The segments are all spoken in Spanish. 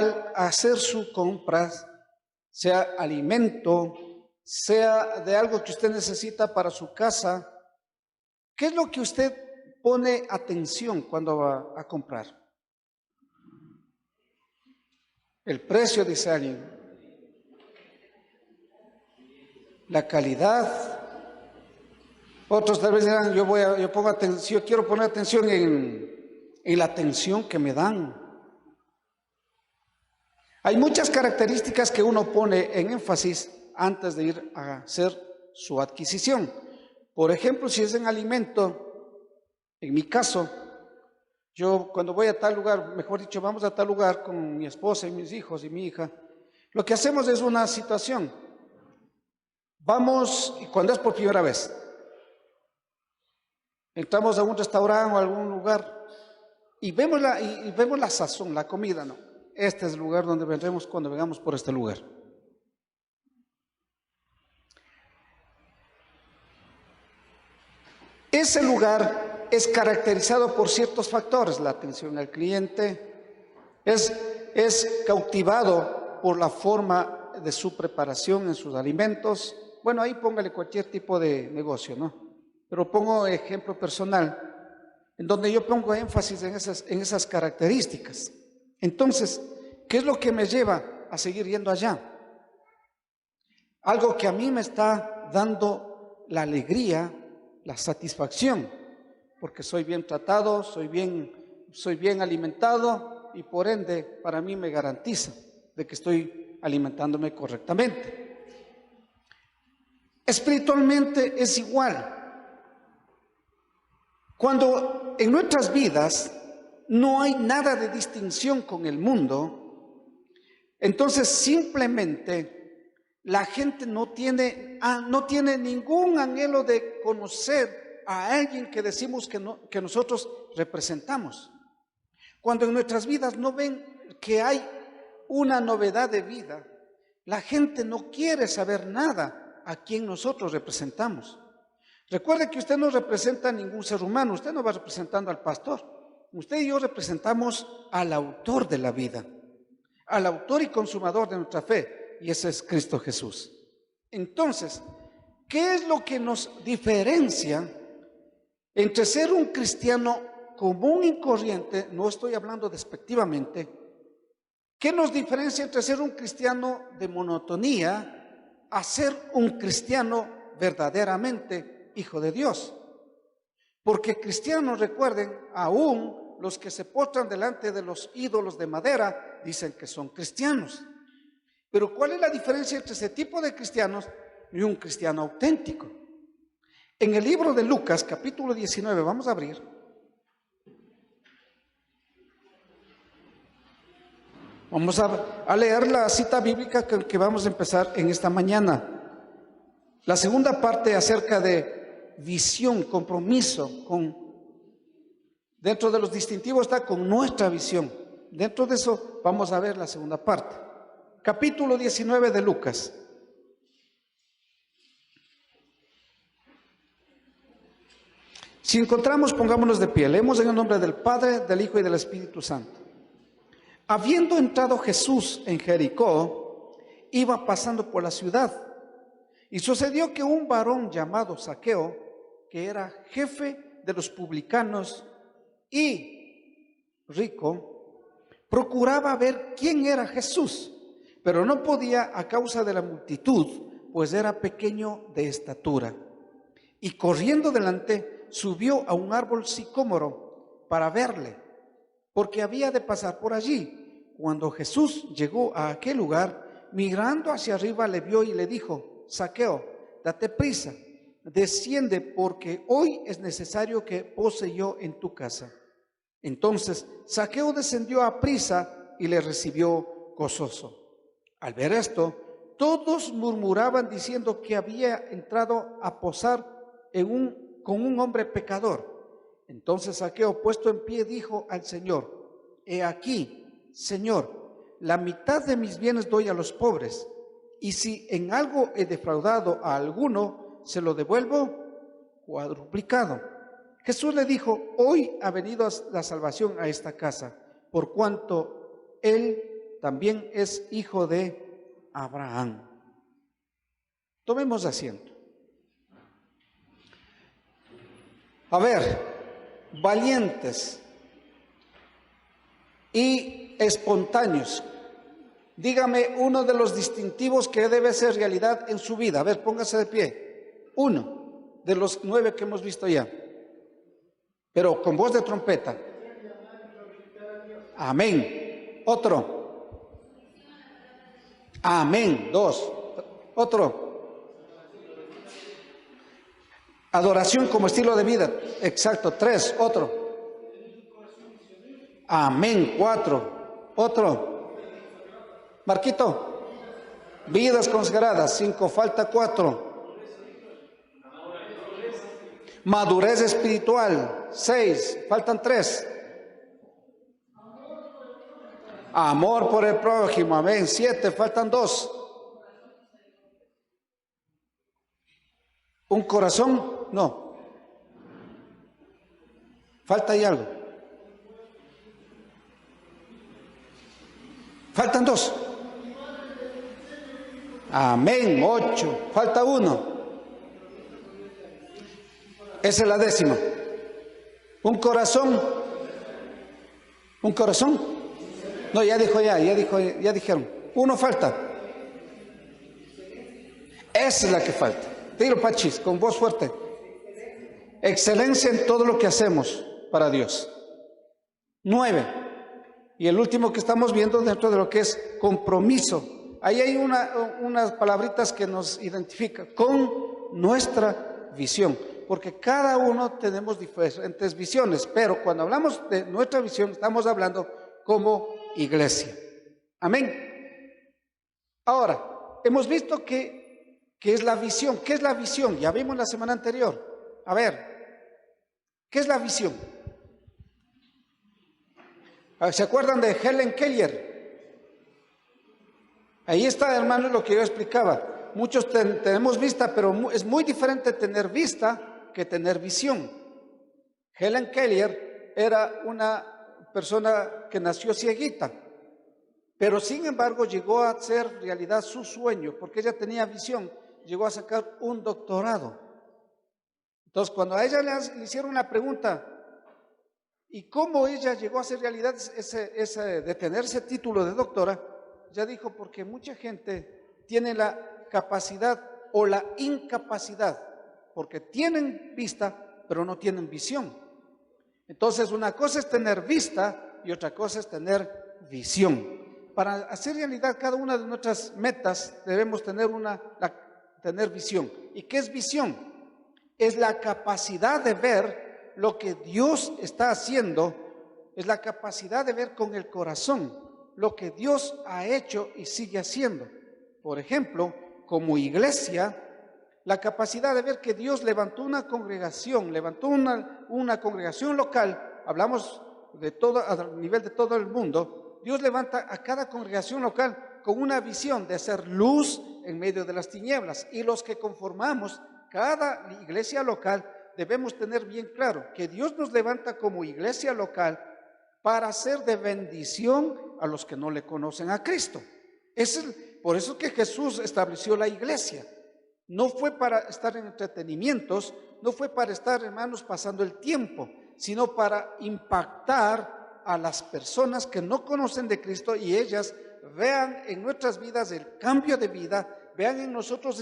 al hacer sus compras, sea alimento, sea de algo que usted necesita para su casa, ¿qué es lo que usted pone atención cuando va a comprar? El precio, dice alguien. La calidad. Otros tal vez dirán, yo pongo atención, yo quiero poner atención en la atención que me dan. Hay muchas características que uno pone en énfasis antes de ir a hacer su adquisición. Por ejemplo, si es en alimento, en mi caso, yo cuando voy a tal lugar, mejor dicho, vamos a tal lugar con mi esposa y mis hijos y mi hija, lo que hacemos es una situación. Vamos, y cuando es por primera vez, entramos a un restaurante o a algún lugar y vemos la sazón, la comida, ¿no? Este es el lugar donde vendremos cuando vengamos por este lugar. Ese lugar es caracterizado por ciertos factores. La atención al cliente es cautivado por la forma de su preparación en sus alimentos. Bueno, ahí póngale cualquier tipo de negocio, ¿no? Pero pongo ejemplo personal, en donde yo pongo énfasis en esas características. Entonces, ¿qué es lo que me lleva a seguir yendo allá? Algo que a mí me está dando la alegría, la satisfacción, porque soy bien tratado, soy bien alimentado y por ende para mí me garantiza de que estoy alimentándome correctamente. Espiritualmente es igual. Cuando en nuestras vidas no hay nada de distinción con el mundo, entonces simplemente la gente no tiene ningún anhelo de conocer a alguien que decimos que nosotros representamos. Cuando en nuestras vidas no ven que hay una novedad de vida, la gente no quiere saber nada a quien nosotros representamos. Recuerde que usted no representa a ningún ser humano, usted no va representando al pastor. Usted y yo representamos al autor de la vida, al autor y consumador de nuestra fe, y ese es Cristo Jesús. Entonces, ¿qué es lo que nos diferencia entre ser un cristiano común y corriente? No estoy hablando despectivamente. ¿Qué nos diferencia entre ser un cristiano de monotonía a ser un cristiano verdaderamente hijo de Dios? Porque cristianos, recuerden, aún los que se postran delante de los ídolos de madera dicen que son cristianos. Pero ¿cuál es la diferencia entre ese tipo de cristianos y un cristiano auténtico? En el libro de Lucas, capítulo 19, vamos a abrir. Vamos a leer la cita bíblica que vamos a empezar en esta mañana. La segunda parte acerca de visión, compromiso, dentro de los distintivos está con nuestra visión. Dentro de eso vamos a ver la segunda parte. Capítulo 19 de Lucas. Si encontramos, pongámonos de pie. Leemos en el nombre del Padre, del Hijo y del Espíritu Santo. Habiendo entrado Jesús en Jericó, iba pasando por la ciudad. Y sucedió que un varón llamado Zaqueo, que era jefe de los publicanos y rico, procuraba ver quién era Jesús, pero no podía a causa de la multitud, pues era pequeño de estatura. Y corriendo delante, subió a un árbol sicómoro para verle, porque había de pasar por allí. Cuando Jesús llegó a aquel lugar, mirando hacia arriba le vio y le dijo: Zaqueo, date prisa, desciende, porque hoy es necesario que pose yo en tu casa. Entonces Zaqueo descendió a prisa y le recibió gozoso. Al ver esto, todos murmuraban diciendo que había entrado a posar con un hombre pecador. Entonces Zaqueo, puesto en pie, dijo al Señor: He aquí, Señor, la mitad de mis bienes doy a los pobres, y si en algo he defraudado a alguno, se lo devuelvo cuadruplicado. Jesús le dijo: hoy ha venido la salvación a esta casa, por cuanto él también es hijo de Abraham. Tomemos asiento. A ver, valientes y espontáneos. Dígame uno de los distintivos que debe ser realidad en su vida. A ver, póngase de pie. Uno de los 9 que hemos visto ya. Pero con voz de trompeta. Amén. Otro. Amén. 2. Otro. Adoración como estilo de vida. Exacto. 3. Otro. Amén. 4. Otro. Marquito. Vidas consagradas. 5. Falta 4. Madurez espiritual. 6. Faltan 3. Amor por el prójimo. Amén. 7. Faltan 2. ¿Un corazón? No. Falta ahí algo. Faltan 2. Amén. 8. Falta 1. Esa es la 10ª. ¿Un corazón? ¿Un corazón? No, ya dijeron. 1 falta. Esa es la que falta. Dilo, Pachis, con voz fuerte. Excelencia en todo lo que hacemos para Dios. 9. Y el último que estamos viendo dentro de lo que es compromiso. Ahí hay unas palabritas que nos identifican con nuestra visión. Porque cada uno tenemos diferentes visiones, pero cuando hablamos de nuestra visión estamos hablando como iglesia. Amén. Ahora, hemos visto que es la visión. ¿Qué es la visión? Ya vimos la semana anterior. A ver, ¿qué es la visión? ¿Se acuerdan de Helen Keller? Ahí está, hermano, lo que yo explicaba. Muchos tenemos vista, pero es muy diferente tener vista que tener visión. Helen Keller era una persona que nació cieguita, pero sin embargo llegó a hacer realidad su sueño, porque ella tenía visión, llegó a sacar un doctorado. Entonces, cuando a ella le hicieron la pregunta, ¿y cómo ella llegó a hacer realidad de tener ese título de doctora? Ya dijo, porque mucha gente tiene la capacidad o la incapacidad, porque tienen vista, pero no tienen visión. Entonces, una cosa es tener vista y otra cosa es tener visión. Para hacer realidad cada una de nuestras metas, debemos tener visión. ¿Y qué es visión? Es la capacidad de ver lo que Dios está haciendo, es la capacidad de ver con el corazón lo que Dios ha hecho y sigue haciendo. Por ejemplo, como iglesia, la capacidad de ver que Dios levantó una congregación, levantó una congregación local, hablamos de todo, a nivel de todo el mundo. Dios levanta a cada congregación local con una visión de hacer luz en medio de las tinieblas, y los que conformamos cada iglesia local debemos tener bien claro que Dios nos levanta como iglesia local para ser de bendición a los que no le conocen a Cristo. Por eso que Jesús estableció la iglesia. No fue para estar en entretenimientos, no fue para estar, hermanos, pasando el tiempo, sino para impactar a las personas que no conocen de Cristo y ellas vean en nuestras vidas el cambio de vida, vean en nosotros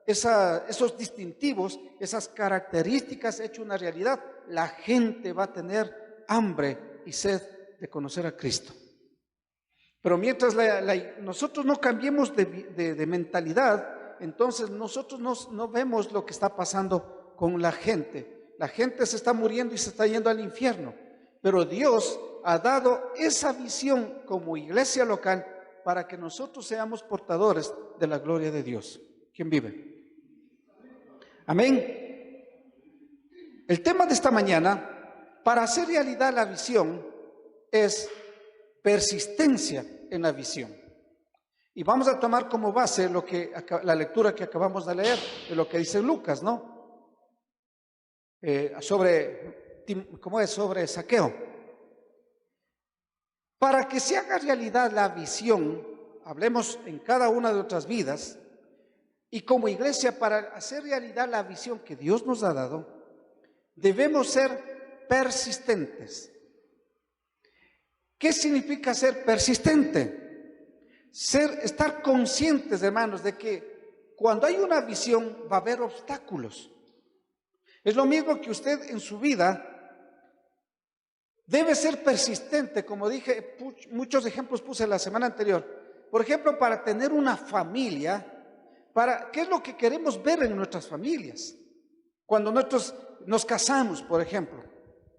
esos distintivos, esas características hecho una realidad. La gente va a tener hambre y sed de conocer a Cristo. Pero mientras nosotros no cambiemos de mentalidad, entonces nosotros no vemos lo que está pasando con la gente. La gente se está muriendo y se está yendo al infierno. Pero Dios ha dado esa visión como iglesia local para que nosotros seamos portadores de la gloria de Dios. ¿Quién vive? Amén. El tema de esta mañana, para hacer realidad la visión, es persistencia en la visión. Y vamos a tomar como base la lectura que acabamos de leer, de lo que dice Lucas, ¿no? Sobre Zaqueo. Para que se haga realidad la visión, hablemos en cada una de nuestras vidas, y como iglesia, para hacer realidad la visión que Dios nos ha dado, debemos ser persistentes. ¿Qué significa ser persistente? Estar conscientes, hermanos, de que cuando hay una visión va a haber obstáculos. Es lo mismo que usted en su vida debe ser persistente, como dije, muchos ejemplos puse la semana anterior. Por ejemplo, para tener una familia, ¿qué es lo que queremos ver en nuestras familias? Cuando nosotros nos casamos, por ejemplo,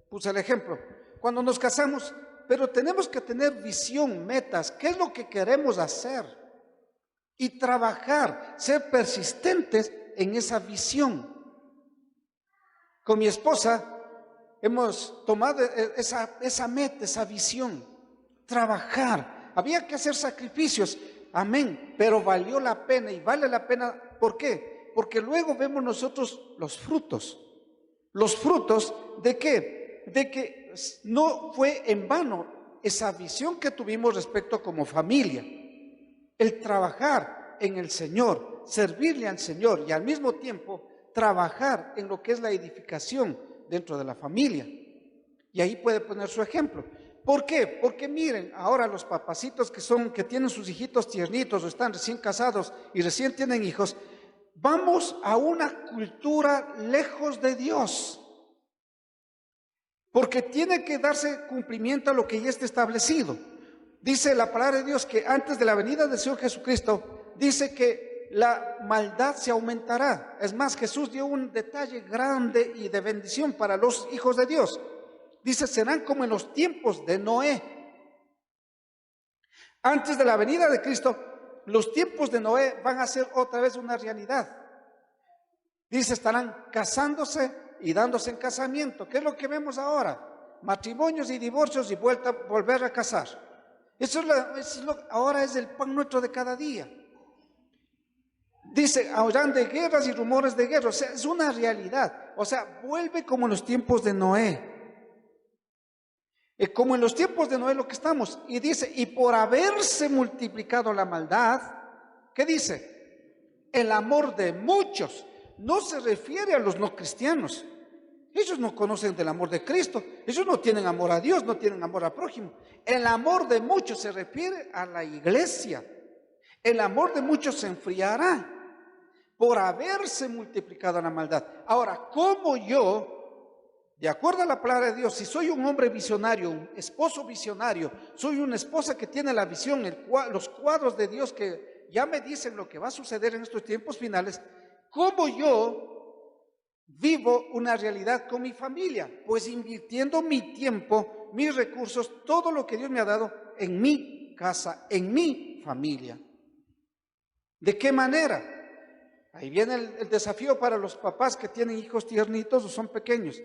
puse el ejemplo, cuando nos casamos, pero tenemos que tener visión, metas, ¿qué es lo que queremos hacer? Y trabajar, ser persistentes en esa visión. Con mi esposa hemos tomado esa meta, esa visión, trabajar. Había que hacer sacrificios, amén, pero valió la pena y vale la pena. ¿Por qué? Porque luego vemos nosotros los frutos. ¿Los frutos de qué? De que no fue en vano esa visión que tuvimos respecto como familia. El trabajar en el Señor, servirle al Señor y al mismo tiempo trabajar en lo que es la edificación dentro de la familia. Y ahí puede poner su ejemplo. ¿Por qué? Porque miren, ahora los papacitos que tienen sus hijitos tiernitos o están recién casados y recién tienen hijos, vamos a una cultura lejos de Dios. Porque tiene que darse cumplimiento a lo que ya está establecido. Dice la palabra de Dios que antes de la venida del Señor Jesucristo, dice que la maldad se aumentará. Es más, Jesús dio un detalle grande y de bendición para los hijos de Dios. Dice, serán como en los tiempos de Noé. Antes de la venida de Cristo, los tiempos de Noé van a ser otra vez una realidad. Dice, estarán casándose y dándose en casamiento. ¿Qué es lo que vemos ahora? Matrimonios y divorcios y volver a casar. Ahora es el pan nuestro de cada día. Dice, habrán de guerras y rumores de guerra. O sea, es una realidad. O sea, vuelve como en los tiempos de Noé. Como en los tiempos de Noé lo que estamos. Y dice, y por haberse multiplicado la maldad, ¿qué dice? El amor de muchos. No se refiere a los no cristianos. Ellos no conocen del amor de Cristo. Ellos no tienen amor a Dios, no tienen amor al prójimo. El amor de muchos se refiere a la iglesia. El amor de muchos se enfriará por haberse multiplicado la maldad. Ahora, ¿cómo yo, de acuerdo a la palabra de Dios, si soy un hombre visionario, un esposo visionario, soy una esposa que tiene la visión, los cuadros de Dios que ya me dicen lo que va a suceder en estos tiempos finales, ¿cómo yo vivo una realidad con mi familia? Pues invirtiendo mi tiempo, mis recursos, todo lo que Dios me ha dado en mi casa, en mi familia. ¿De qué manera? Ahí viene el desafío para los papás que tienen hijos tiernitos o son pequeños.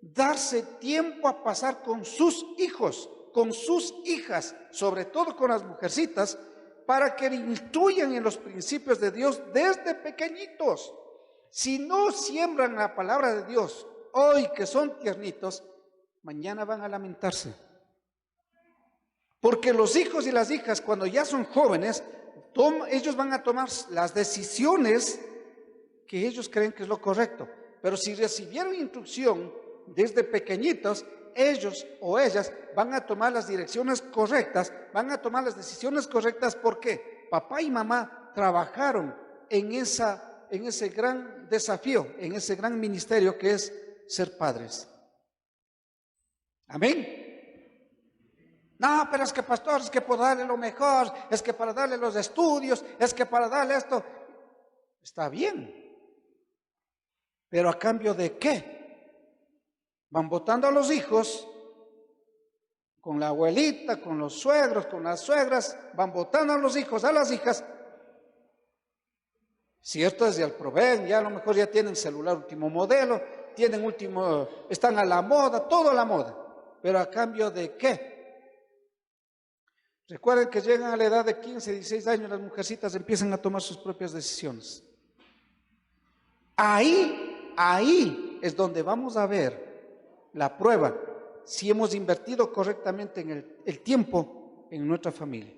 Darse tiempo a pasar con sus hijos, con sus hijas, sobre todo con las mujercitas, para que le instruyan en los principios de Dios desde pequeñitos. Si no siembran la palabra de Dios hoy que son tiernitos, mañana van a lamentarse. Porque los hijos y las hijas cuando ya son jóvenes, ellos van a tomar las decisiones que ellos creen que es lo correcto. Pero si recibieron instrucción desde pequeñitos, ellos o ellas van a tomar las direcciones correctas, van a tomar las decisiones correctas porque papá y mamá trabajaron en ese gran desafío, en ese gran ministerio que es ser padres. Amén. No, pero es que pastor, es que por darle lo mejor, es que para darle los estudios, es que para darle esto. Está bien. Pero ¿a cambio de qué? Van votando a los hijos con la abuelita, con los suegros, con las suegras, van votando a los hijos, a las hijas. Cierto, desde el proveen, ya a lo mejor ya tienen celular último modelo, están a la moda, todo a la moda. Pero ¿a cambio de qué? Recuerden que llegan a la edad de 15, 16 años, las mujercitas empiezan a tomar sus propias decisiones. Ahí es donde vamos a ver la prueba, si hemos invertido correctamente en el tiempo en nuestra familia.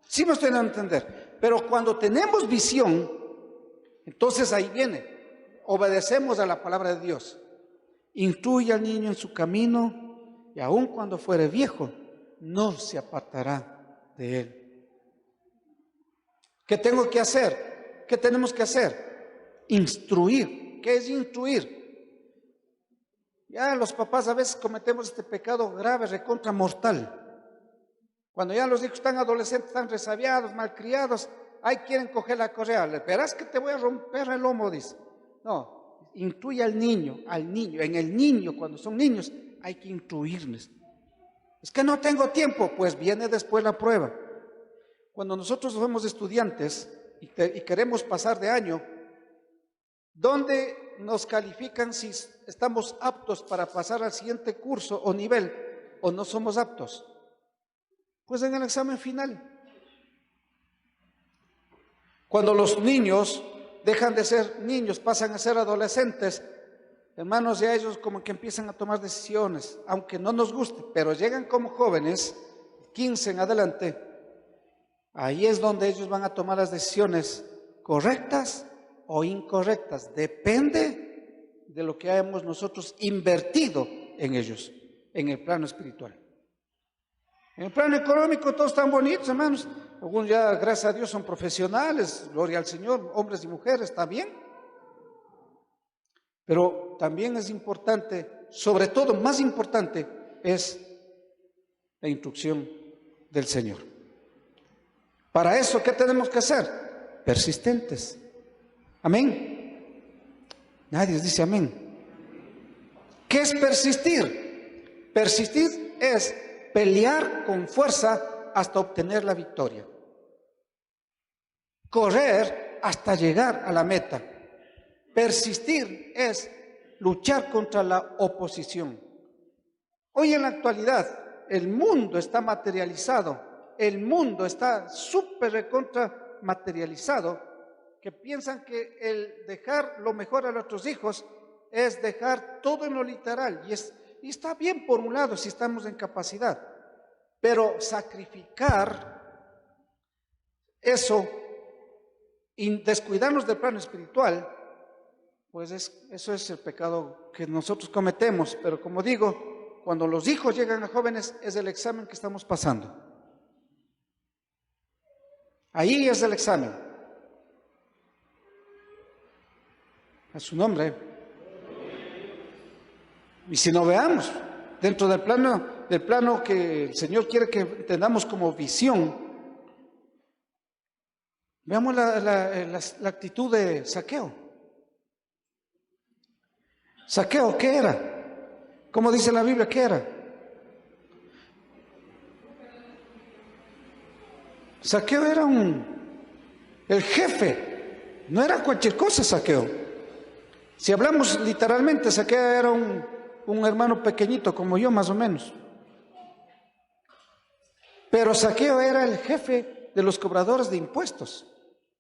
Sí me estoy dando a entender, pero cuando tenemos visión, entonces ahí viene, obedecemos a la palabra de Dios. Instruye al niño en su camino y aun cuando fuere viejo, no se apartará de él. ¿Qué tengo que hacer? ¿Qué tenemos que hacer? Instruir. ¿Qué es instruir? Ya los papás a veces cometemos este pecado grave, recontra mortal. Cuando ya los hijos están adolescentes, están resabiados, malcriados, ahí quieren coger la correa. Le verás que te voy a romper el lomo, dice. No, instruye al niño. En el niño, cuando son niños, hay que instruirles. Es que no tengo tiempo, pues viene después la prueba. Cuando nosotros somos estudiantes y queremos pasar de año, ¿dónde nos califican si estamos aptos para pasar al siguiente curso o nivel o no somos aptos? Pues en el examen final. Cuando los niños dejan de ser niños, pasan a ser adolescentes, hermanos, ya ellos como que empiezan a tomar decisiones, aunque no nos guste, pero llegan como jóvenes, 15 en adelante, ahí es donde ellos van a tomar las decisiones correctas o incorrectas, depende de lo que hayamos nosotros invertido en ellos, en el plano espiritual. En el plano económico todos están bonitos, hermanos. Algunos ya, gracias a Dios, son profesionales, gloria al Señor, hombres y mujeres, está bien. Pero también es importante, sobre todo, más importante, es la instrucción del Señor. Para eso, ¿qué tenemos que hacer? Persistentes. Amén. Nadie dice amén. ¿Qué es persistir? Persistir es pelear con fuerza hasta obtener la victoria. Correr hasta llegar a la meta. Persistir es luchar contra la oposición. Hoy en la actualidad el mundo está materializado, el mundo está súper recontra materializado, que piensan que el dejar lo mejor a nuestros hijos es dejar todo en lo literal, y está bien por un lado si estamos en capacidad, pero sacrificar eso y descuidarnos del plano espiritual, pues eso es el pecado que nosotros cometemos. Pero como digo, cuando los hijos llegan a jóvenes es el examen que estamos pasando. Ahí es el examen. A su nombre. Y si no veamos, dentro del plano que el Señor quiere que tengamos como visión, veamos la actitud de Zaqueo. Zaqueo, ¿qué era? ¿Cómo dice la Biblia? ¿Qué era? Zaqueo era el jefe, no era cualquier cosa Zaqueo. Si hablamos literalmente, Zaqueo era un hermano pequeñito como yo más o menos. Pero Zaqueo era el jefe de los cobradores de impuestos.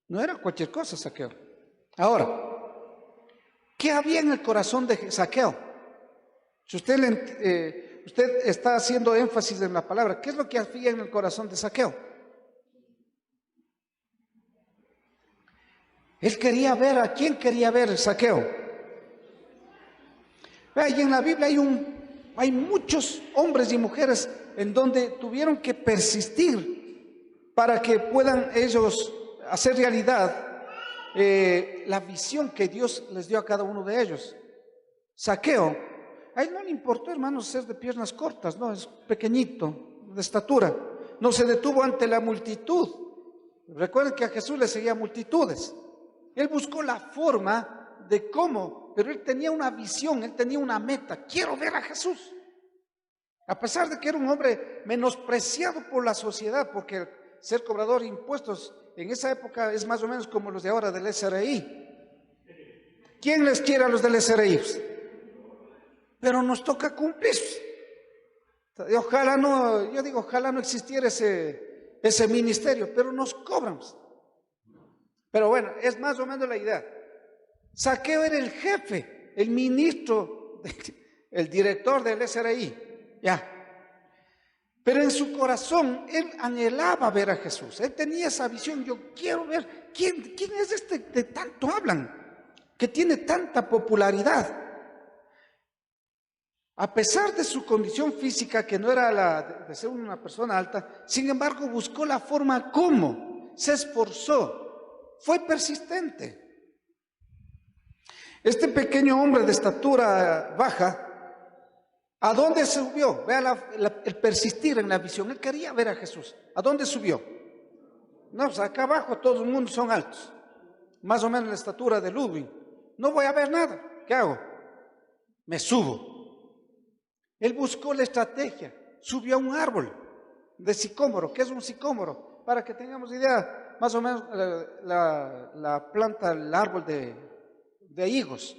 No era cualquier cosa Zaqueo. Ahora, ¿qué había en el corazón de Zaqueo? Si usted está haciendo énfasis en la palabra, ¿qué es lo que había en el corazón de Zaqueo? Él quería ver, ¿a quién quería ver Zaqueo? Y en la Biblia hay muchos hombres y mujeres en donde tuvieron que persistir para que puedan ellos hacer realidad la visión que Dios les dio a cada uno de ellos. Zaqueo, a él no le importó, hermanos, ser de piernas cortas, no, es pequeñito, de estatura, no se detuvo ante la multitud. Recuerden que a Jesús le seguían multitudes. Él buscó la forma de cómo, pero él tenía una visión, él tenía una meta. Quiero ver a Jesús. A pesar de que era un hombre menospreciado por la sociedad, porque ser cobrador de impuestos en esa época es más o menos como los de ahora del SRI. ¿Quién les quiere a los del SRI? Pero nos toca cumplir. Ojalá no existiera ese ministerio, pero nos cobran. Pero bueno, es más o menos la idea. Zaqueo era el jefe, el ministro, el director del SRI, ya. Pero en su corazón, él anhelaba ver a Jesús. Él tenía esa visión, yo quiero ver, ¿quién es este de tanto hablan? Que tiene tanta popularidad. A pesar de su condición física, que no era la de ser una persona alta, sin embargo buscó la forma como, se esforzó, fue persistente. Este pequeño hombre de estatura baja, ¿a dónde subió? Vea el persistir en la visión. Él quería ver a Jesús. ¿A dónde subió? No, pues acá abajo todo el mundo son altos, más o menos la estatura de Ludwig. No voy a ver nada. ¿Qué hago? Me subo. Él buscó la estrategia, subió a un árbol de sicómoro. ¿Qué es un sicómoro? Para que tengamos idea, más o menos la planta, el árbol de higos.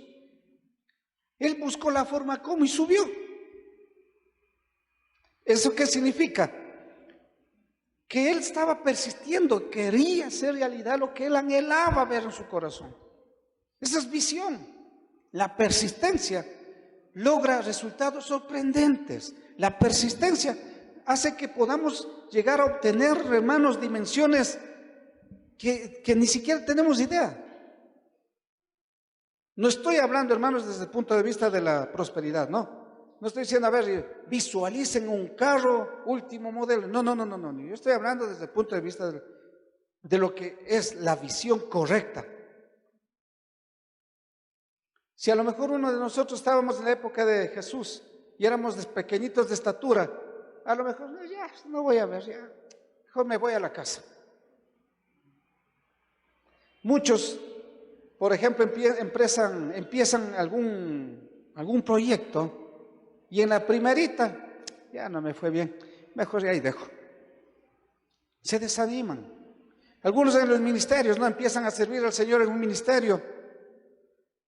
Él buscó la forma como y subió. ¿Eso qué significa? Que él estaba persistiendo, quería hacer realidad lo que él anhelaba ver en su corazón. Esa es visión. La persistencia logra resultados sorprendentes. La persistencia hace que podamos llegar a obtener, hermanos, dimensiones que ni siquiera tenemos idea. No estoy hablando, hermanos, desde el punto de vista de la prosperidad, no. No estoy diciendo, a ver, visualicen un carro último modelo. No. Yo estoy hablando desde el punto de vista de lo que es la visión correcta. Si a lo mejor uno de nosotros estábamos en la época de Jesús y éramos pequeñitos de estatura, a lo mejor ya no voy a ver, ya mejor me voy a la casa. Muchos, por ejemplo, empiezan algún proyecto y en la primerita ya no me fue bien, mejor ya ahí dejo. Se desaniman. Algunos en los ministerios no empiezan a servir al Señor en un ministerio.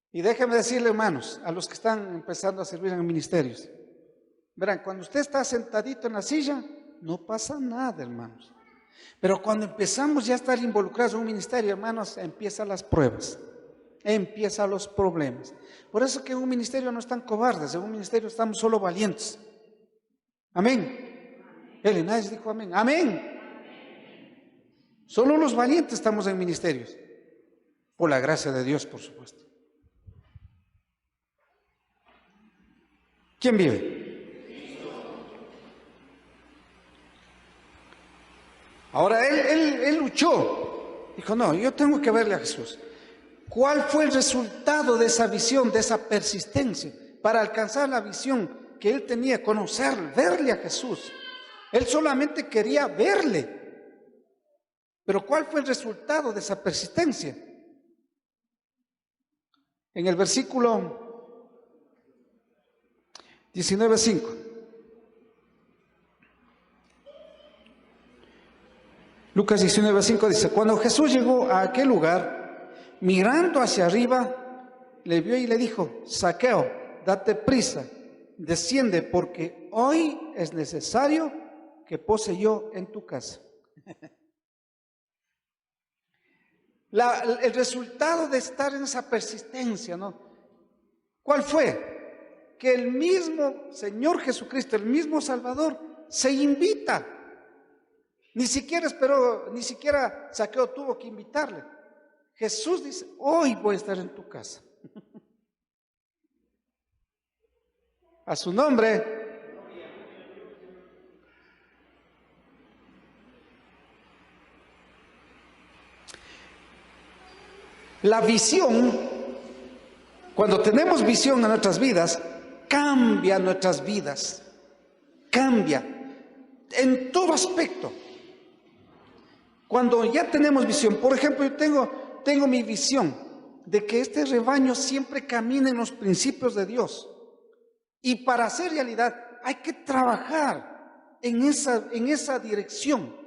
Y déjenme decirle, hermanos, a los que están empezando a servir en ministerios, verán, cuando usted está sentadito en la silla, no pasa nada, hermanos. Pero cuando empezamos ya a estar involucrados en un ministerio, hermanos, empiezan las pruebas, empiezan los problemas. Por eso que en un ministerio no están cobardes, en un ministerio estamos solo valientes. Amén. Nadie dijo amén. Amén. Solo los valientes estamos en ministerios, por la gracia de Dios, por supuesto. ¿Quién vive? Ahora él luchó, dijo, no, yo tengo que verle a Jesús. ¿Cuál fue el resultado de esa visión, de esa persistencia, para alcanzar la visión que él tenía, conocer, verle a Jesús? Él solamente quería verle. Pero ¿cuál fue el resultado de esa persistencia? En el versículo 19:5. Lucas 19:5 dice, cuando Jesús llegó a aquel lugar, mirando hacia arriba, le vio y le dijo, Zaqueo, date prisa, desciende, porque hoy es necesario que pose yo en tu casa. El resultado de estar en esa persistencia, ¿no? ¿Cuál fue? Que el mismo Señor Jesucristo, el mismo Salvador, se invita. Ni siquiera Zaqueo tuvo que invitarle. Jesús dice, hoy voy a estar en tu casa. A su nombre. La visión, cuando tenemos visión en nuestras vidas, cambia nuestras vidas, cambia en todo aspecto. Cuando ya tenemos visión, por ejemplo, yo tengo mi visión de que este rebaño siempre camine en los principios de Dios. Y para hacer realidad hay que trabajar en esa dirección.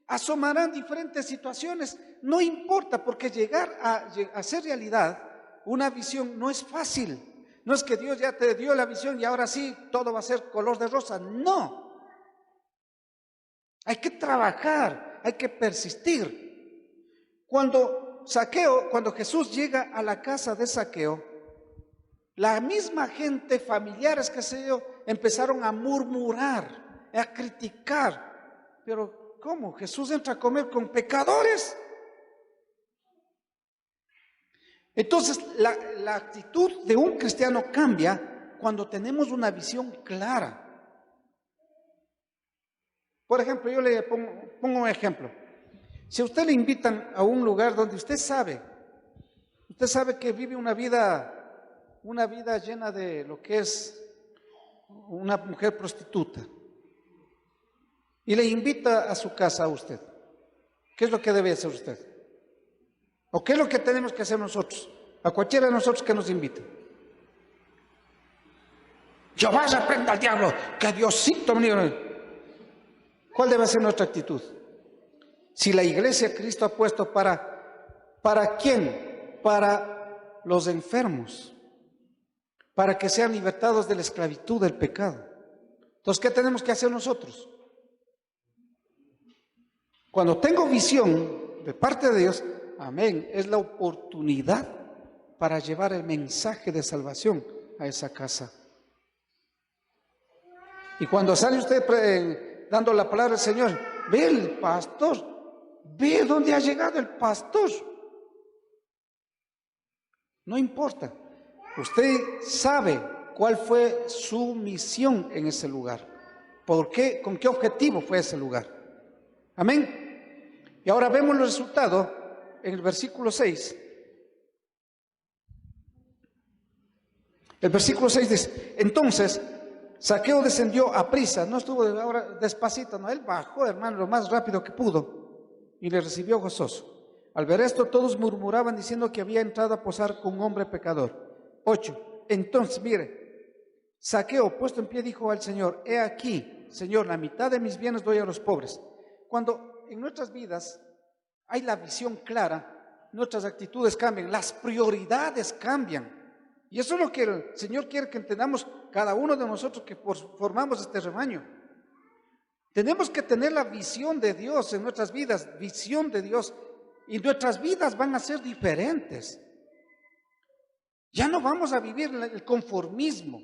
Asomarán diferentes situaciones, no importa, porque llegar a hacer realidad una visión no es fácil. No es que Dios ya te dio la visión y ahora sí todo va a ser color de rosa. No. Hay que trabajar, hay que persistir. Cuando Jesús llega a la casa de Zaqueo, La misma gente, familiares, qué sé yo, empezaron a murmurar, a criticar. Pero ¿cómo? ¿Jesús entra a comer con pecadores? Entonces, la actitud de un cristiano cambia cuando tenemos una visión clara. Por ejemplo, yo le pongo un ejemplo. Si a usted le invitan a un lugar donde usted sabe que vive una vida llena de lo que es una mujer prostituta, y le invita a su casa a usted, ¿qué es lo que debe hacer usted? ¿O qué es lo que tenemos que hacer nosotros? A cualquiera de nosotros que nos invite. Jehová reprenda al diablo, que Diosito mío. ¿Cuál debe ser nuestra actitud? Si la iglesia Cristo ha puesto ¿para quién? Para los enfermos, para que sean libertados de la esclavitud del pecado. Entonces, ¿qué tenemos que hacer nosotros? Cuando tengo visión de parte de Dios, amén, es la oportunidad para llevar el mensaje de salvación a esa casa. Y cuando sale usted dando la palabra del Señor, ve el pastor, ve dónde ha llegado el pastor. No importa, usted sabe cuál fue su misión en ese lugar. ¿Por qué? ¿Con qué objetivo fue ese lugar? Amén. Y ahora vemos los resultados en el versículo 6. El versículo 6 dice, entonces Zaqueo descendió a prisa, no estuvo ahora despacito, no, él bajó, hermano, lo más rápido que pudo y le recibió gozoso. Al ver esto, todos murmuraban diciendo que había entrado a posar con un hombre pecador. 8. Entonces, mire, Zaqueo, puesto en pie, dijo al Señor, he aquí, Señor, la mitad de mis bienes doy a los pobres. Cuando en nuestras vidas hay la visión clara, nuestras actitudes cambian, las prioridades cambian. Y eso es lo que el Señor quiere que entendamos cada uno de nosotros que formamos este rebaño. Tenemos que tener la visión de Dios en nuestras vidas, visión de Dios, y nuestras vidas van a ser diferentes. Ya no vamos a vivir el conformismo.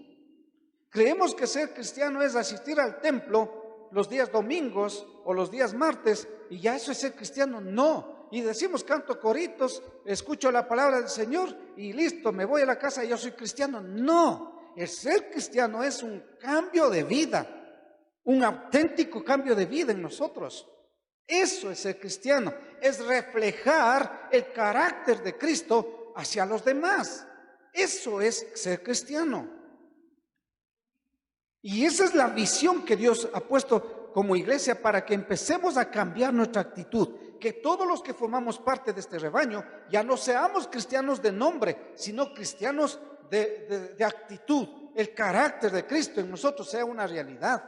Creemos que ser cristiano es asistir al templo los días domingos o los días martes, y ya eso es ser cristiano. No. Y decimos, canto coritos, escucho la palabra del Señor y listo, me voy a la casa y yo soy cristiano. No, el ser cristiano es un cambio de vida, un auténtico cambio de vida en nosotros. Eso es ser cristiano, es reflejar el carácter de Cristo hacia los demás. Eso es ser cristiano. Y esa es la visión que Dios ha puesto como iglesia para que empecemos a cambiar nuestra actitud. Que todos los que formamos parte de este rebaño ya no seamos cristianos de nombre, sino cristianos de actitud. El carácter de Cristo en nosotros sea una realidad.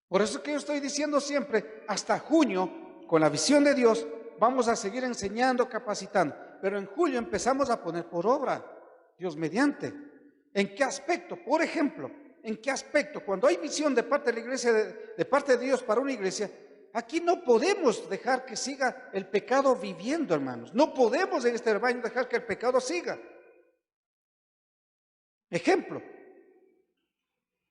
Por eso que yo estoy diciendo siempre, hasta junio, con la visión de Dios, vamos a seguir enseñando, capacitando. Pero en julio empezamos a poner por obra, Dios mediante. ¿En qué aspecto? Por ejemplo, ¿en qué aspecto? Cuando hay visión de parte de la iglesia, de parte de Dios para una iglesia, aquí no podemos dejar que siga el pecado viviendo, hermanos. No podemos en este rebaño dejar que el pecado siga. Ejemplo,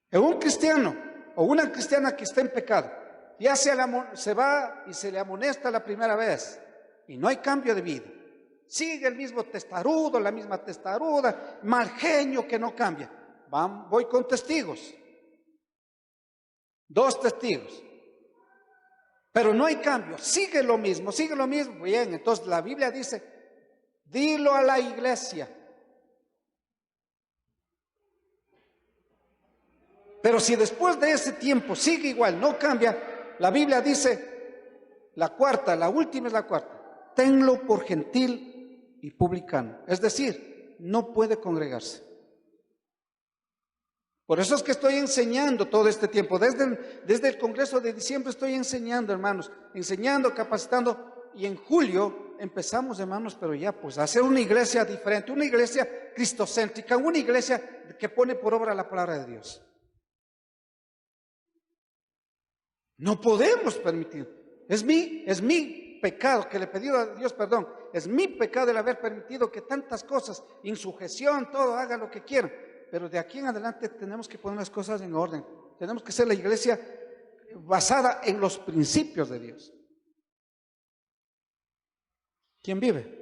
en un cristiano o una cristiana que está en pecado, ya se va y se le amonesta la primera vez y no hay cambio de vida. Sigue el mismo testarudo, la misma testaruda, mal genio que no cambia. Voy con testigos, 2 testigos. Pero no hay cambio, sigue lo mismo. Bien, entonces la Biblia dice, dilo a la iglesia. Pero si después de ese tiempo sigue igual, no cambia, la Biblia dice, la última es la cuarta, tenlo por gentil y publicano. Es decir, no puede congregarse. Por eso es que estoy enseñando todo este tiempo. Desde el Congreso de diciembre estoy enseñando, hermanos, capacitando. Y en julio empezamos, hermanos, pero ya pues a hacer una iglesia diferente, una iglesia cristocéntrica, una iglesia que pone por obra la palabra de Dios. No podemos permitir. Es mi pecado, que le he pedido a Dios perdón, es mi pecado el haber permitido que tantas cosas, insujeción, todo, haga lo que quieran. Pero de aquí en adelante tenemos que poner las cosas en orden. Tenemos que ser la iglesia basada en los principios de Dios. ¿Quién vive?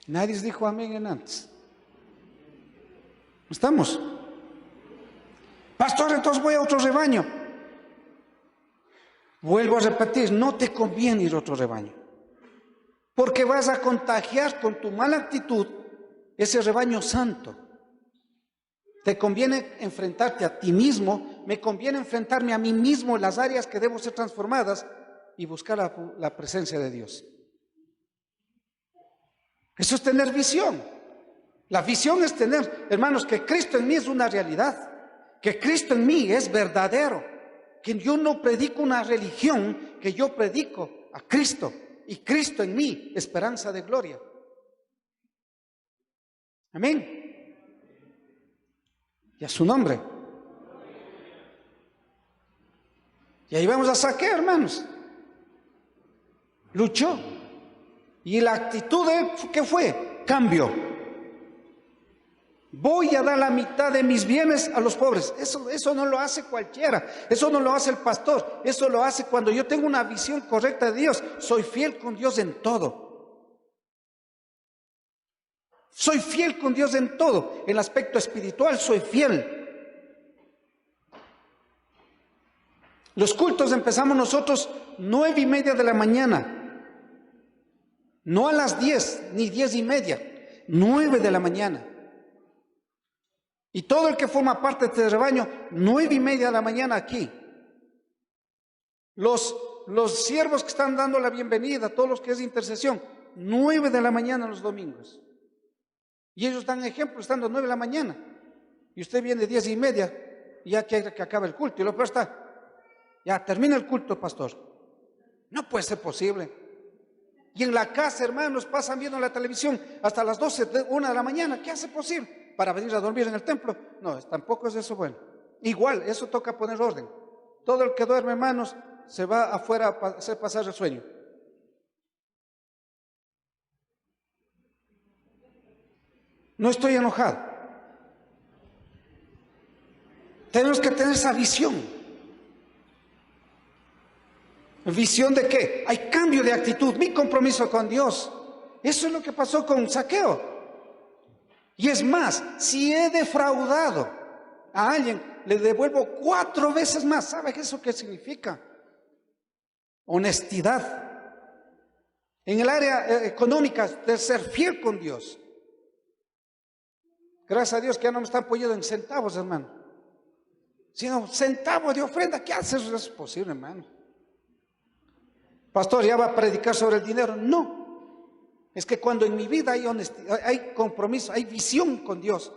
Nadie dijo amén en antes. ¿Estamos? Pastor, entonces voy a otro rebaño. Vuelvo a repetir, no te conviene ir a otro rebaño, porque vas a contagiar con tu mala actitud ese rebaño santo. Te conviene enfrentarte a ti mismo, me conviene enfrentarme a mí mismo en las áreas que debo ser transformadas y buscar la presencia de Dios. Eso es tener visión. La visión es tener, hermanos, que Cristo en mí es una realidad, que Cristo en mí es verdadero, que yo no predico una religión, que yo predico a Cristo y Cristo en mí, esperanza de gloria. Amén. Y a su nombre. Y ahí vamos a Zaqueo, hermanos. Luchó. Y la actitud de él, ¿qué fue? Cambio. Voy a dar la mitad de mis bienes a los pobres. Eso no lo hace cualquiera. Eso no lo hace el pastor. Eso lo hace cuando yo tengo una visión correcta de Dios. Soy fiel con Dios en todo. Soy fiel con Dios en todo. En el aspecto espiritual soy fiel. Los cultos empezamos nosotros 9:30 de la mañana. No a las 10, ni 10:30. 9 de la mañana. Y todo el que forma parte de este rebaño, 9:30 de la mañana aquí. Los siervos que están dando la bienvenida, todos los que es intercesión, 9 de la mañana los domingos. Y ellos dan ejemplo estando 9 de la mañana. Y usted viene 10:30 y ya quiere que acabe el culto. Y lo peor está, ya termina el culto, pastor. No puede ser posible. Y en la casa, hermanos, pasan viendo la televisión hasta las 12, 1 de la mañana. ¿Qué hace posible? Para venir a dormir en el templo. No, tampoco es eso bueno. Igual, eso toca poner orden. Todo el que duerme, hermanos, se va afuera a hacer pasar el sueño. No estoy enojado. Tenemos que tener esa visión. ¿Visión de qué? Hay cambio de actitud, mi compromiso con Dios. Eso es lo que pasó con Zaqueo. Y es más, si he defraudado a alguien, le devuelvo 4 veces más. ¿Sabe eso qué significa? Honestidad. En el área económica, de ser fiel con Dios. Gracias a Dios que ya no me están apoyando en centavos, hermano. Sino centavos de ofrenda. ¿Qué haces? Eso es posible, hermano. Pastor, ¿ya va a predicar sobre el dinero? No. Es que cuando en mi vida hay honestidad, hay compromiso, hay visión con Dios,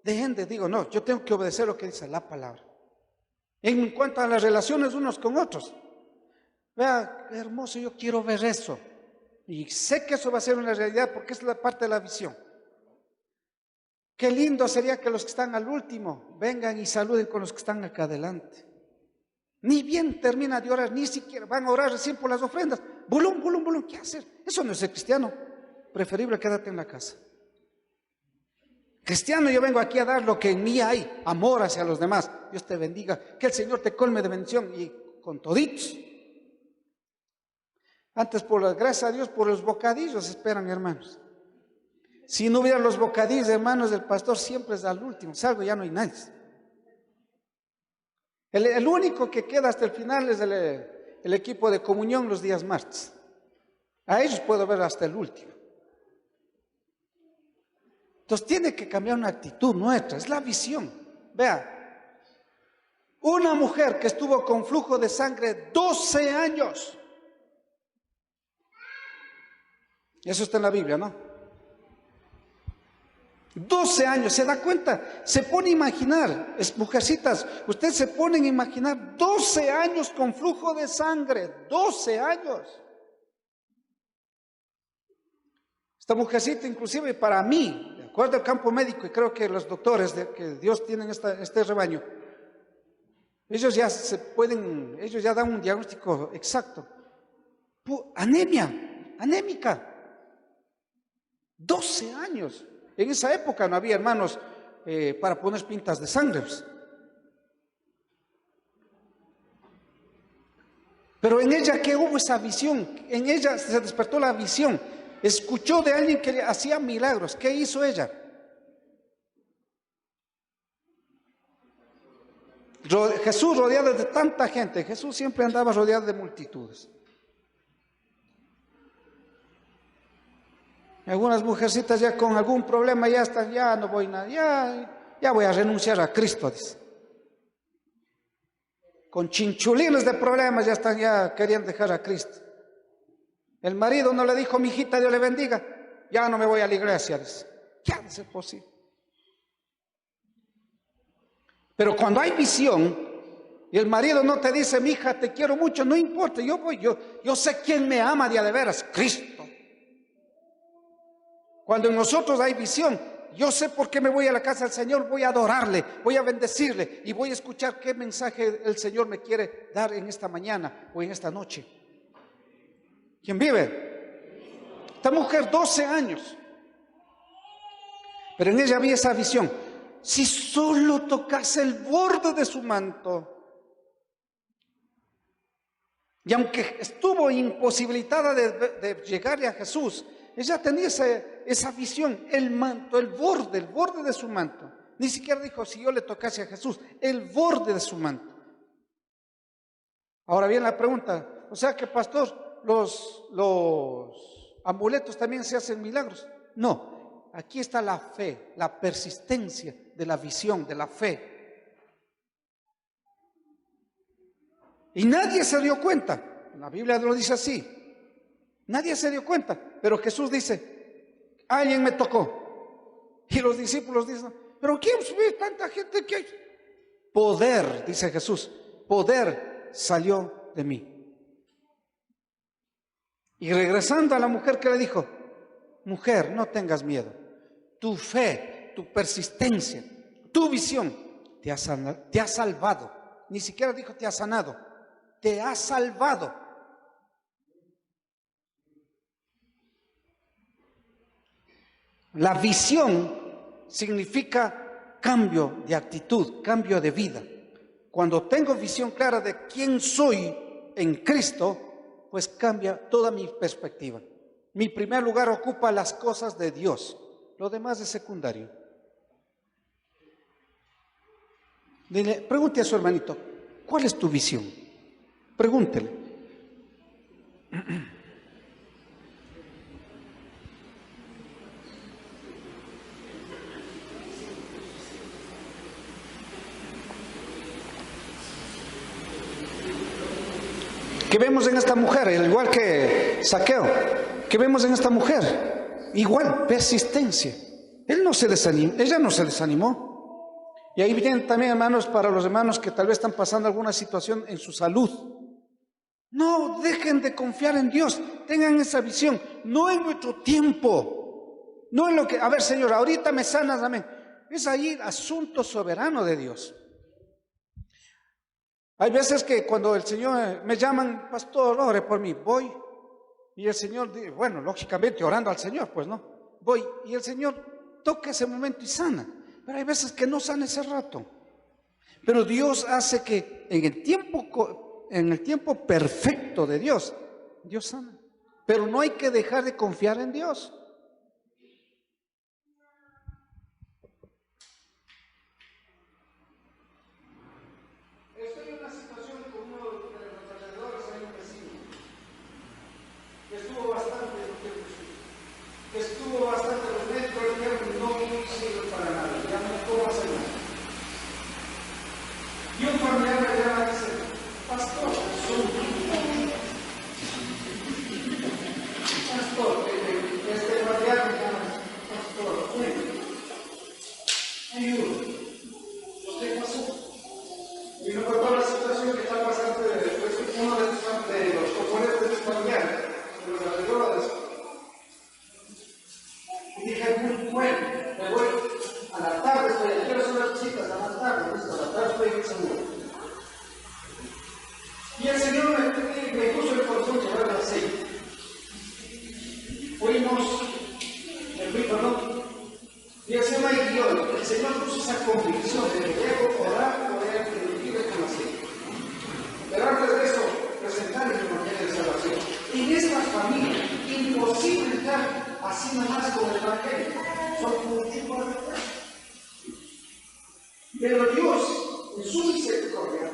dejen de, digo, no, yo tengo que obedecer lo que dice la palabra. En cuanto a las relaciones unos con otros, vea, qué hermoso, yo quiero ver eso. Y sé que eso va a ser una realidad porque es la parte de la visión. Qué lindo sería que los que están al último vengan y saluden con los que están acá adelante. Ni bien termina de orar, ni siquiera van a orar recién por las ofrendas. Bulum, bulum, bulum, ¿qué hacer? Eso no es ser cristiano. Preferible quédate en la casa. Cristiano, yo vengo aquí a dar lo que en mí hay, amor hacia los demás. Dios te bendiga, que el Señor te colme de bendición y con toditos. Antes, por la gracia a Dios, por los bocadillos esperan, hermanos. Si no hubiera los bocadillos, hermanos, del pastor siempre es al último. Salgo, ya no hay nadie. El único que queda hasta el final es el equipo de comunión los días martes. A ellos puedo ver hasta el último. Entonces tiene que cambiar una actitud nuestra, es la visión. Vea, una mujer que estuvo con flujo de sangre 12 años. Eso está en la Biblia, ¿no? 12 años, ¿se da cuenta? Se pone a imaginar, mujercitas, ustedes se ponen a imaginar 12 años con flujo de sangre, 12 años. Esta mujercita, inclusive para mí, de acuerdo al campo médico, y creo que los doctores que Dios tienen este rebaño, ellos ya dan un diagnóstico exacto. Anemia, anémica. 12 años. En esa época no había, hermanos, para poner pintas de sangre. Pero en ella, ¿qué hubo esa visión? En ella se despertó la visión. Escuchó de alguien que hacía milagros. ¿Qué hizo ella? Jesús rodeado de tanta gente. Jesús siempre andaba rodeado de multitudes. Algunas mujercitas ya con algún problema ya están, ya no voy nada, ya voy a renunciar a Cristo, dice. Con chinchulines de problemas ya están, ya querían dejar a Cristo. El marido no le dijo, mijita, Dios le bendiga, ya no me voy a la iglesia, dice. Ya no es posible. Pero cuando hay visión y el marido no te dice, mija, te quiero mucho, no importa, yo voy, yo sé quién me ama de veras, Cristo. Cuando en nosotros hay visión, yo sé por qué me voy a la casa del Señor, voy a adorarle, voy a bendecirle y voy a escuchar qué mensaje el Señor me quiere dar en esta mañana o en esta noche. ¿Quién vive? Esta mujer, 12 años. Pero en ella había esa visión. Si solo tocase el borde de su manto, y aunque estuvo imposibilitada de llegarle a Jesús, ella tenía esa visión, el manto, el borde de su manto. Ni siquiera dijo, si yo le tocase a Jesús, el borde de su manto. Ahora bien la pregunta, o sea que pastor, los amuletos también se hacen milagros. No, aquí está la fe, la persistencia de la visión, de la fe. Y nadie se dio cuenta, la Biblia lo dice así. Nadie se dio cuenta, pero Jesús dice, alguien me tocó. Y los discípulos dicen, pero ¿quién ve tanta gente que hay? Poder, dice Jesús, poder salió de mí. Y regresando a la mujer que le dijo, mujer, no tengas miedo. Tu fe, tu persistencia, tu visión te ha salvado. Ni siquiera dijo te ha sanado, te ha salvado. La visión significa cambio de actitud, cambio de vida. Cuando tengo visión clara de quién soy en Cristo, pues cambia toda mi perspectiva. Mi primer lugar ocupa las cosas de Dios, lo demás es secundario. Dile, pregunte a su hermanito, ¿cuál es tu visión? Pregúntele. ¿Qué vemos en esta mujer? Igual que Zaqueo. ¿Qué vemos en esta mujer? Igual, persistencia. Ella no se desanimó. Y ahí vienen también, hermanos, para los hermanos que tal vez están pasando alguna situación en su salud. No dejen de confiar en Dios. Tengan esa visión. No en nuestro tiempo. No en lo que, a ver, Señor, ahorita me sanas, amén. Es ahí asunto soberano de Dios. Hay veces que cuando el Señor me llaman, pastor, ore por mí, voy, y el Señor dice, bueno, lógicamente orando al Señor, pues no, voy, y el Señor toca ese momento y sana, pero hay veces que no sana ese rato, pero Dios hace que en el tiempo perfecto de Dios, Dios sana, pero no hay que dejar de confiar en Dios. Pastor, Así nomás con el Evangelio. Son un tipo de fe. Pero Dios, en su misericordia,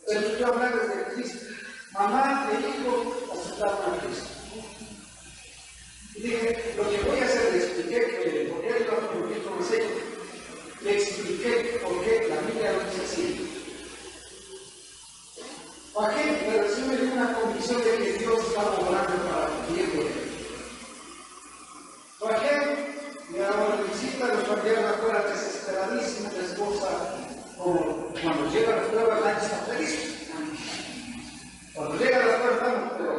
permitió hablar desde Cristo. Mamá e hijo aceptaron a Cristo. Y dije, lo que voy a hacer, le expliqué por qué el Evangelio me enseña. Le expliqué por qué la Biblia lo dice así. Bajé, pero sí me dio una convicción de que Dios estaba obrando para el bien de él. Bajé, y a la visita los familiares afuera desesperadísimos, la esposa, como cuando llega a las pruebas, nadie está feliz. Cuando llega a las pruebas, estamos, pero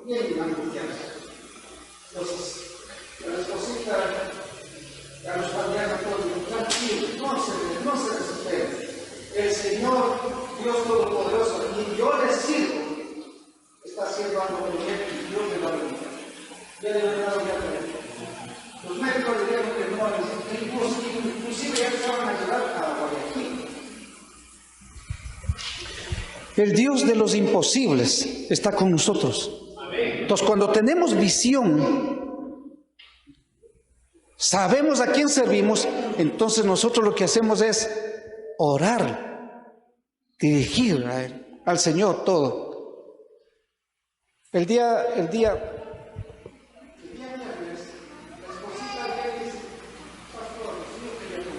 bien angustiados. Entonces, la esposita, a los familiares, tranquilos, no se desesperen. El Señor, Dios Todopoderoso, y yo les sirvo, está haciendo algo muy bien y Dios me va a ayudar. Ya de verdad, los médicos dijeron que no, inclusive ya estaban a llevar a Guayaquil. El Dios de los imposibles está con nosotros. Entonces, cuando tenemos visión, sabemos a quién servimos, entonces nosotros lo que hacemos es orar, dirigir a Él, al Señor todo. El día viernes, la esposita de dice, pastor, yo quería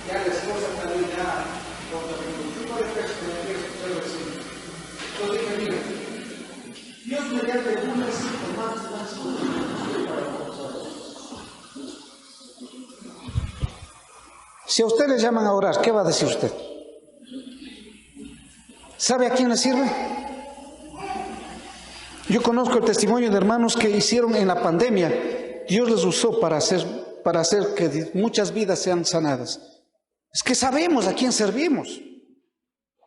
ya la esposa también ya, con el tipo de texto que quiere decir. Entonces dije, mira, Dios mediante un versículo más para nosotros. Si a usted le llaman a orar, ¿qué va a decir usted? ¿Sabe a quién le sirve? Yo conozco el testimonio de hermanos que hicieron en la pandemia. Dios les usó para hacer que muchas vidas sean sanadas. Es que sabemos a quién servimos.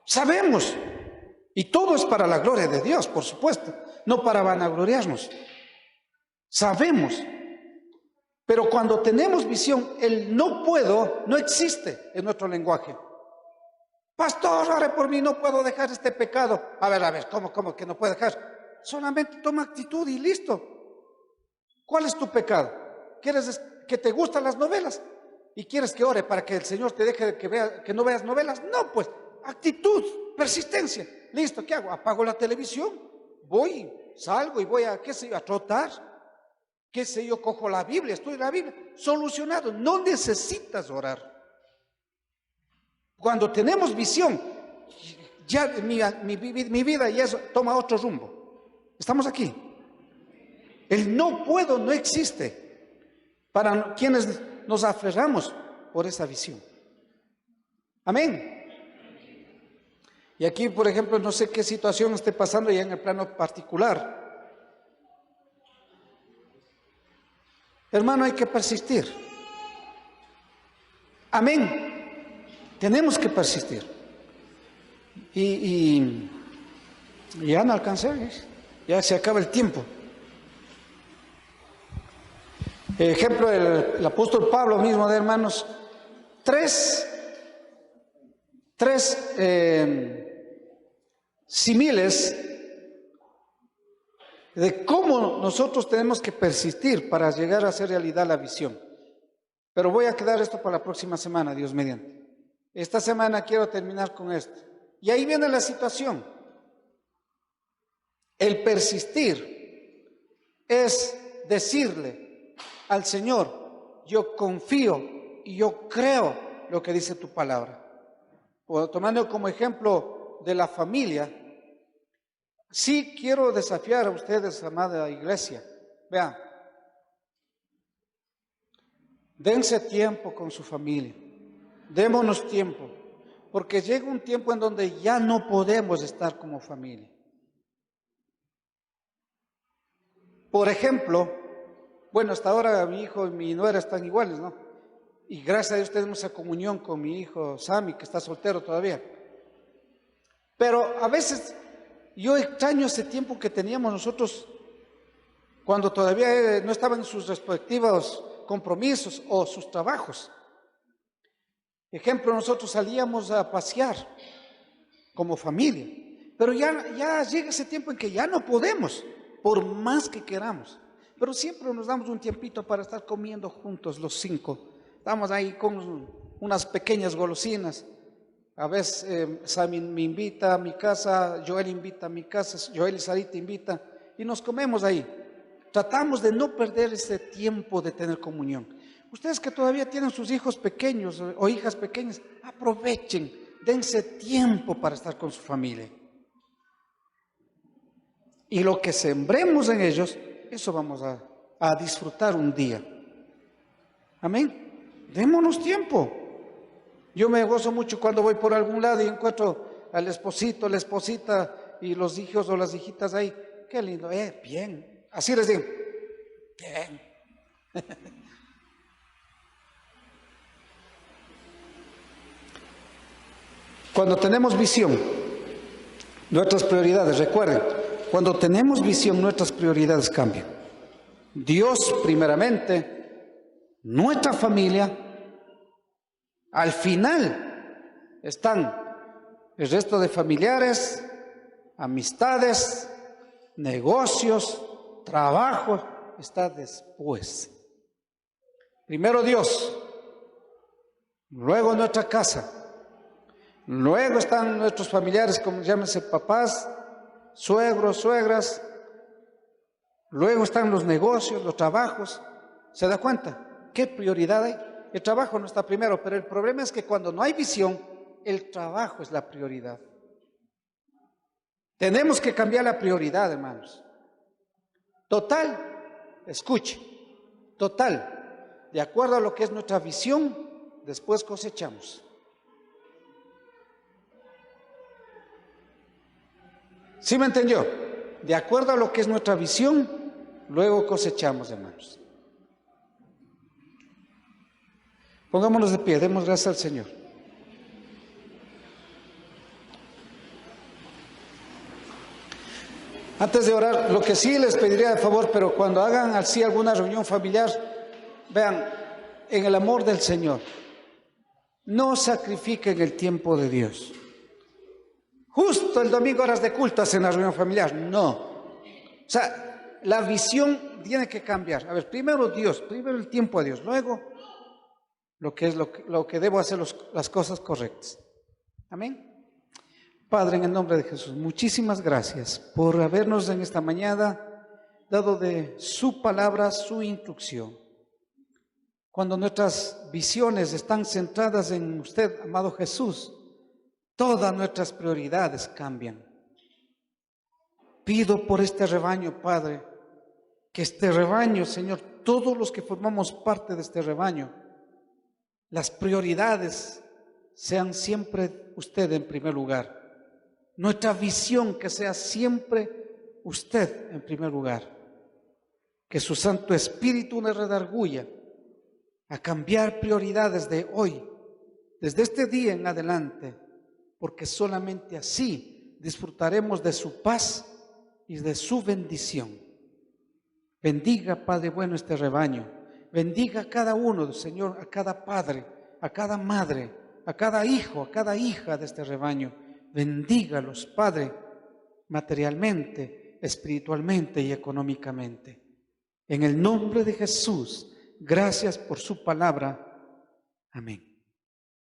Sabemos. Y todo es para la gloria de Dios, por supuesto. No para vanagloriarnos. Sabemos. Pero cuando tenemos visión, el no puedo no existe en nuestro lenguaje. Pastor, ore por mí, no puedo dejar este pecado. A ver, ¿cómo que no puede dejar? Solamente toma actitud y listo. ¿Cuál es tu pecado? ¿Quieres que te gustan las novelas? ¿Y quieres que ore para que el Señor te deje que no veas novelas? No, pues, actitud, persistencia. Listo, ¿qué hago? Apago la televisión, salgo y voy a trotar. ¿Qué sé yo? Cojo la Biblia, estudio la Biblia. Solucionado, no necesitas orar. Cuando tenemos visión, ya mi vida ya toma otro rumbo. Estamos aquí. El no puedo no existe para quienes nos aferramos por esa visión. Amén. Y aquí, por ejemplo, no sé qué situación esté pasando ya en el plano particular. Hermano, hay que persistir. Amén. Tenemos que persistir. Y ya no alcancé, ya se acaba el tiempo. Ejemplo, el apóstol Pablo mismo, de hermanos, tres símiles de cómo nosotros tenemos que persistir para llegar a hacer realidad la visión. Pero voy a quedar esto para la próxima semana, Dios mediante. Esta semana quiero terminar con esto. Y ahí viene la situación. El persistir es decirle al Señor, yo confío y yo creo lo que dice tu palabra. O tomando como ejemplo de la familia, sí quiero desafiar a ustedes, amada iglesia. Vean, dense tiempo con su familia, démonos tiempo, porque llega un tiempo en donde ya no podemos estar como familia. Por ejemplo, bueno, hasta ahora mi hijo y mi nuera están iguales, ¿no? Y gracias a Dios tenemos esa comunión con mi hijo Sammy, que está soltero todavía. Pero a veces yo extraño ese tiempo que teníamos nosotros cuando todavía no estaban en sus respectivos compromisos o sus trabajos. Ejemplo, nosotros salíamos a pasear como familia. Pero ya llega ese tiempo en que ya no podemos, por más que queramos. Pero siempre nos damos un tiempito para estar comiendo juntos los 5. Estamos ahí con unas pequeñas golosinas. A veces Sammy me invita a mi casa, Joel invita a mi casa, Joel y Sarita invita y nos comemos ahí. Tratamos de no perder ese tiempo de tener comunión. Ustedes que todavía tienen sus hijos pequeños o hijas pequeñas, aprovechen, dense tiempo para estar con su familia. Y lo que sembremos en ellos, eso vamos a disfrutar un día. Amén. Démonos tiempo. Yo me gozo mucho cuando voy por algún lado y encuentro al esposito, la esposita y los hijos o las hijitas ahí. Qué lindo, bien. Así les digo, bien. Cuando tenemos visión, nuestras prioridades, recuerden, cuando tenemos visión, nuestras prioridades cambian. Dios primeramente, nuestra familia, al final están el resto de familiares, amistades, negocios, trabajo, está después. Primero Dios, luego nuestra casa, luego están nuestros familiares, como llámense papás, suegros, suegras, luego están los negocios, los trabajos. ¿Se da cuenta? ¿Qué prioridad hay? El trabajo no está primero, pero el problema es que cuando no hay visión, el trabajo es la prioridad. Tenemos que cambiar la prioridad, hermanos. Total, escuche, total, de acuerdo a lo que es nuestra visión, después cosechamos. ¿Sí me entendió? De acuerdo a lo que es nuestra visión, luego cosechamos, hermanos. Pongámonos de pie, demos gracias al Señor. Antes de orar, lo que sí les pediría de favor, pero cuando hagan así alguna reunión familiar, vean, en el amor del Señor, no sacrifiquen el tiempo de Dios. Justo el domingo horas de culto hacen la reunión familiar, no. O sea, la visión tiene que cambiar. A ver, primero Dios, primero el tiempo a Dios, luego lo que debo hacer las cosas correctas. Amén. Padre, en el nombre de Jesús, muchísimas gracias por habernos en esta mañana dado de su palabra, su instrucción. Cuando nuestras visiones están centradas en usted, amado Jesús, todas nuestras prioridades cambian. Pido por este rebaño, Padre, que este rebaño, Señor, todos los que formamos parte de este rebaño, las prioridades sean siempre usted en primer lugar. Nuestra visión que sea siempre usted en primer lugar. Que su Santo Espíritu nos redarguya a cambiar prioridades de hoy, desde este día en adelante, porque solamente así disfrutaremos de su paz y de su bendición. Bendiga, Padre bueno, este rebaño. Bendiga a cada uno, Señor, a cada padre, a cada madre, a cada hijo, a cada hija de este rebaño. Bendígalos, Padre, materialmente, espiritualmente y económicamente. En el nombre de Jesús, gracias por su palabra. Amén.